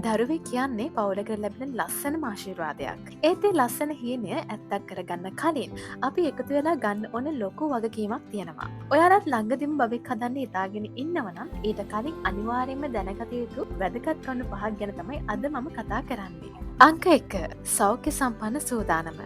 දරුවේ කියන්නේ පවුලකට ලැබෙන ලස්සනම ආශිර්වාදයක්. ඒත් ඒ ලස්සන හීනය ඇත්තක් කරගන්න කලින් අපි එකතු වෙලා ගන්න ඕන ලොකු වගකීමක් තියෙනවා. ඔයාලත් ළඟදිම බබෙක් හදන්න හිතාගෙන ඉන්නවනම් ඊට කලින් අනිවාර්යයෙන්ම දැනගත යුතු වැදගත් කරුණු පහක් ගැන තමයි අද මම කතා කරන්නේ. අංක 1. සෞඛ්‍ය සම්පන්න සූදානම.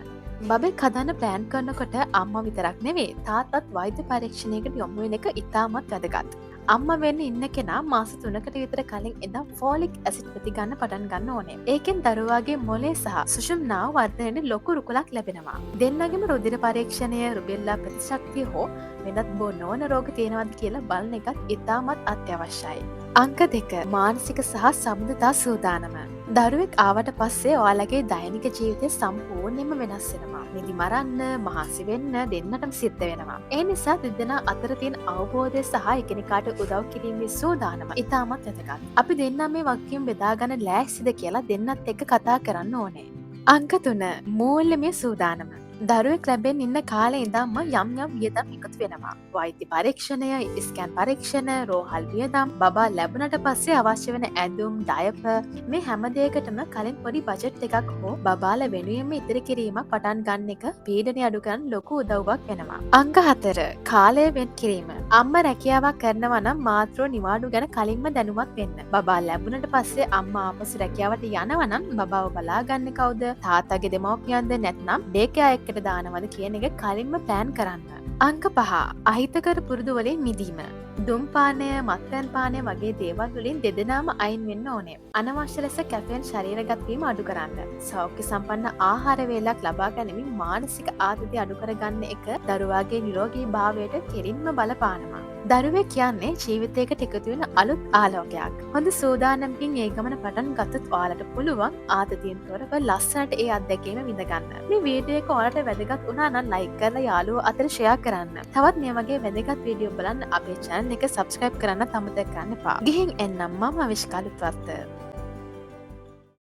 බබෙක් හදන්න ප්ලෑන් කරනකොට අම්මා විතරක් නෙවෙයි තාත්තත් වෛද්‍ය පරීක්ෂණයකට යොමු වෙන එක ඉතාමත් වැදගත්. අම්ම වෙන්න ඉන්න කෙනා මාස 3කට විතර කලින් ඉඳන් ෆෝලික් ඇසිඩ් ප්‍රති ගන්න පටන් ගන්න ඕනේ. ඒකෙන් දරුවාගේ මොලේ සහ සුෂුම්නාව වර්ධනයට ලොකු රුකුලක් ලැබෙනවා. දෙන්නගෙම රුධිර පරීක්ෂණය, රුබෙල්ලා ප්‍රතිශක්තිය හෝ වෙනත් බෝ නොවන රෝග තියෙනවද කියලා බලන එකත් ඉතාමත් අත්‍යවශ්‍යයි. අංක 2. මානසික සහ සමුදතා සූදානම. දරුවෙක් ආවට පස්සේ ඔයාලගේ දෛනික ජීවිතය සම්පූර්ණයෙන්ම වෙනස් වෙනවා. නිදි මරන්න, මහන්සි වෙන්න දෙන්නටම සිද්ධ වෙනවා. ඒ නිසා දෙදෙනා අතර තියෙන අවබෝධය සහ එකිනෙකාට උදව් කිරීමේ සූදානම ඉතාමත් වැදගත්. අපි දෙන්නා මේ වගකීම් බෙදාගන්න ලෑස්තිද කියලා දෙන්නත් එක්ක කතා කරන්න ඕනේ. අංක 3. මූල්‍යමය සූදානම. දරුවෙක් ලැබෙන් ඉන්න කාලේ ඉඳන්ම යම් වියදම් එකතු වෙනවා. වෛද්‍ය පරීක්ෂණය, ස්කෑන් පරීක්ෂණ, රෝහල් වියදම්, බබා ලැබුණට පස්සේ අවශ්‍ය වෙන ඇඳුම්, ඩයපර් මේ හැම දෙයකටම කලින් පොඩි බජට් එකක් හෝ බබාලා වෙනුවෙන්ම ඉදිරි කිරීමක් පටන් ගන්න එක පීඩනය අඩු කරන්න ලොකු උදව්වක් වෙනවා. අංක 4. කාලය වෙන් කිරීම. අම්මා රැකියාවක් කරනවා නම් මාතෘ නිවාඩු ගැන කලින්ම දැනුවත් වෙන්න. බබා ලැබුණට පස්සේ අම්මා ආපසු රැකියාවට යනවා නම් බබාව බලා ගන්න කවුද? තාත්තගේ දෙමව්පියන්ද නැත්නම් ඩේ කෙයා එක්ක දානවද කියන එක කලින්ම ප්ලෑන් කරන්න. අංක 5. අහිතකර පුරුදු වලින් මිදීම. දුම්පානය, මත්පැන් පානය වගේ දේවල් වලින් දෙදෙනාම අයින් වෙන්න ඕනේ. අනවශ්‍ය ලෙස කැෆීන් ශරීරගත වීම අඩු කරන්න. සෞඛ්‍ය සම්පන්න ආහාර වේලක් ලබා ගැනීමෙන් මානසික ආතතිය අඩු කරගන්න එක දරුවාගේ නිරෝගී භාවයට කෙලින්ම බලපානවා. දරුවෙක් කියන්නේ ජීවිතයකට එකතු වෙන අලුත් ආලෝකයක්. හොඳ සූදානම්කින් ඒ ගමන පටන් ගත්තොත් ඔයාලට පුළුවන් ආතතියෙන් තොරව ලස්සනට ඒ අත්දැකීම විඳගන්න. මේ වීඩියෝ එක ඔයාලට වැදගත් වුණා නම් ලයික් කරලා යාළුවෝ අතර ෂෙයා කරන්න. තවත් මේ වගේ වැදගත් වීඩියෝ බලන්න අපේ channel එක subscribe කරන්න අමතක කරන්න එපා. ගිහින් එන්නම් මම අවිෂ්කාලුත් වර්ත.